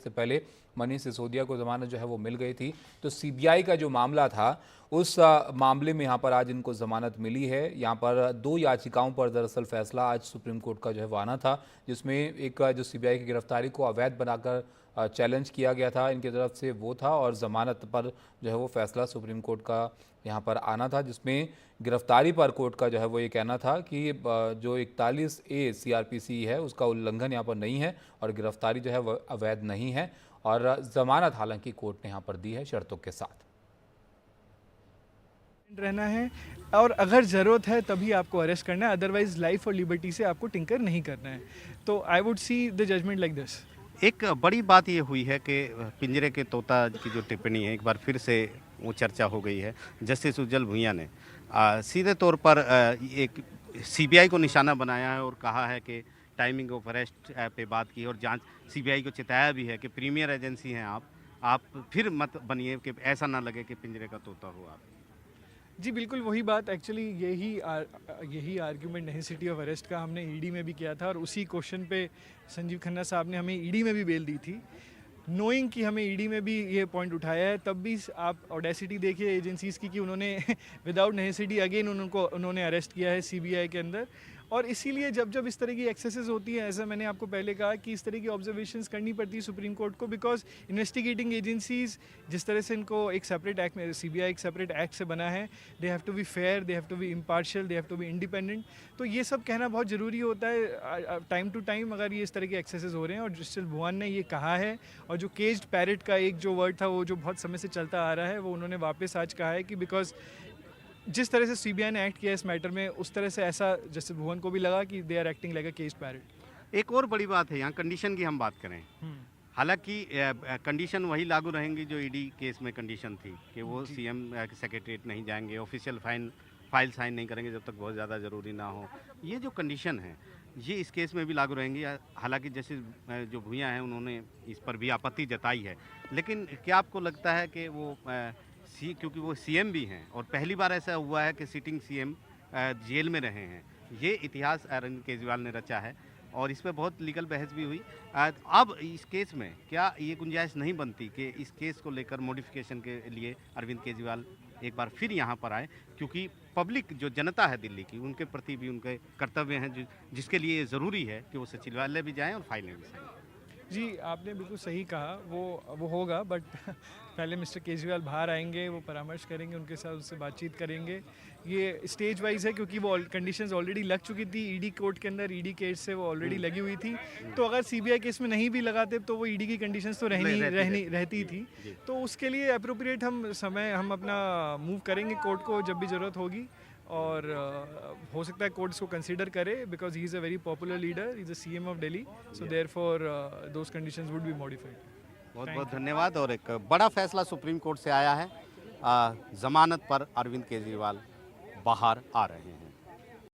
से पहले मनीष सिसोदिया को जमानत जो है वो मिल गई थी। तो सीबीआई का जो मामला था उस मामले में यहाँ पर आज इनको जमानत मिली है। यहाँ पर 2 याचिकाओं पर दरअसल फैसला आज सुप्रीम कोर्ट का जो है वो आना था, जिसमें एक जो सीबीआई की गिरफ्तारी को अवैध बनाकर चैलेंज किया गया था इनकी तरफ से वो था, और जमानत पर जो है वो फैसला सुप्रीम कोर्ट का यहाँ पर आना था, जिसमें गिरफ्तारी पर कोर्ट का जो है वो ये कहना था कि जो 41A CRPC है उसका उल्लंघन यहाँ पर नहीं है और गिरफ्तारी जो है वह अवैध नहीं है, और जमानत हालांकि कोर्ट ने यहाँ पर दी है शर्तों के साथ रहना है, और अगर ज़रूरत है तभी आपको अरेस्ट करना है, अदरवाइज लाइफ और लिबर्टी से आपको टिंकर नहीं करना है। तो I would see the judgement like this. एक बड़ी बात ये हुई है कि पिंजरे के तोता की जो टिप्पणी है एक बार फिर से वो चर्चा हो गई है। जस्टिस उज्जवल भुइयां ने सीधे तौर पर एक सीबीआई को निशाना बनाया है और कहा है कि टाइमिंग ऑफ अरेस्ट पे बात की, और जांच सीबीआई को चिताया भी है कि प्रीमियर एजेंसी हैं आप फिर मत बनिए कि ऐसा ना लगे कि पिंजरे का तोता हो आप। जी बिल्कुल वही बात, एक्चुअली यही आर्ग्यूमेंट नेसेसिटी ऑफ अरेस्ट का हमने ईडी में भी किया था, और उसी क्वेश्चन पे संजीव खन्ना साहब ने हमें ईडी में भी बेल दी थी, नोइंग कि हमें ईडी में भी ये पॉइंट उठाया है। तब भी आप ऑडेसिटी देखिए एजेंसीज़ की कि उन्होंने विदाउट नेसेसिटी अगेन उन्होंने अरेस्ट किया है सीबीआई के अंदर। और इसीलिए जब जब इस तरह की एक्सेसेस होती हैं, ऐसा मैंने आपको पहले कहा कि इस तरह की ऑब्जर्वेशंस करनी पड़ती है सुप्रीम कोर्ट को, बिकॉज इन्वेस्टिगेटिंग एजेंसीज जिस तरह से इनको एक सेपरेट एक्ट में सीबीआई एक सेपरेट एक्ट से बना है, they have to be fair, they have to be impartial, they have to be independent. तो ये सब कहना बहुत ज़रूरी होता है टाइम टू टाइम अगर ये इस तरह के एक्सेसेस हो रहे हैं। और जस्टिस भुवन ने ये कहा है, और जो केज्ड पैरेट का एक जो वर्ड था वो जो बहुत समय से चलता आ रहा है, वो उन्होंने वापस आज कहा है कि बिकॉज जिस तरह से सीबीआई ने एक्ट किया इस मैटर में, उस तरह से ऐसा जस्टिस भुवन को भी लगा कि they are acting like a caged parrot. एक और बड़ी बात है, यहाँ कंडीशन की हम बात करें, हालांकि कंडीशन वही लागू रहेंगी जो ईडी केस में कंडीशन थी कि वो सीएम सेक्रेटरीट नहीं जाएंगे, ऑफिशियल फाइल साइन नहीं करेंगे जब तक बहुत ज़्यादा ज़रूरी ना हो। ये जो कंडीशन है ये इस केस में भी लागू रहेंगी। हालांकि जैसे जो भुइयां हैं उन्होंने इस पर भी आपत्ति जताई है, लेकिन क्या आपको लगता है कि वो क्योंकि वो सीएम भी हैं और पहली बार ऐसा हुआ है कि सिटिंग सीएम जेल में रहे हैं, ये इतिहास अरविंद केजरीवाल ने रचा है और इस पर बहुत लीगल बहस भी हुई। अब इस केस में क्या ये गुंजाइश नहीं बनती कि इस केस को लेकर मॉडिफिकेशन के लिए अरविंद केजरीवाल एक बार फिर यहाँ पर आए, क्योंकि पब्लिक जो जनता है दिल्ली की, उनके प्रति भी उनके कर्तव्य हैं जिसके लिए ये ज़रूरी है कि वो सचिवालय भी जाएँ और फाइलें भी साइन। जी आपने बिल्कुल सही कहा, वो होगा, बट पहले मिस्टर केजरीवाल बाहर आएंगे, वो परामर्श करेंगे, उनके साथ उससे बातचीत करेंगे। ये स्टेज वाइज है क्योंकि वो कंडीशंस ऑलरेडी लग चुकी थी ईडी कोर्ट के अंदर, ईडी केस से वो ऑलरेडी लगी हुई थी। तो अगर सीबीआई केस में नहीं भी लगाते तो वो ईडी की कंडीशंस तो रहती थी। तो उसके लिए अप्रोप्रिएट हम अपना मूव करेंगे कोर्ट को जब भी ज़रूरत होगी, और हो सकता है कोर्ट इसको कंसीडर करे, because he is a very popular leader, he is the CM of Delhi, so therefore those conditions would be modified. बहुत बहुत धन्यवाद। और एक बड़ा फैसला सुप्रीम कोर्ट से आया है, जमानत पर अरविंद केजरीवाल बाहर आ रहे हैं।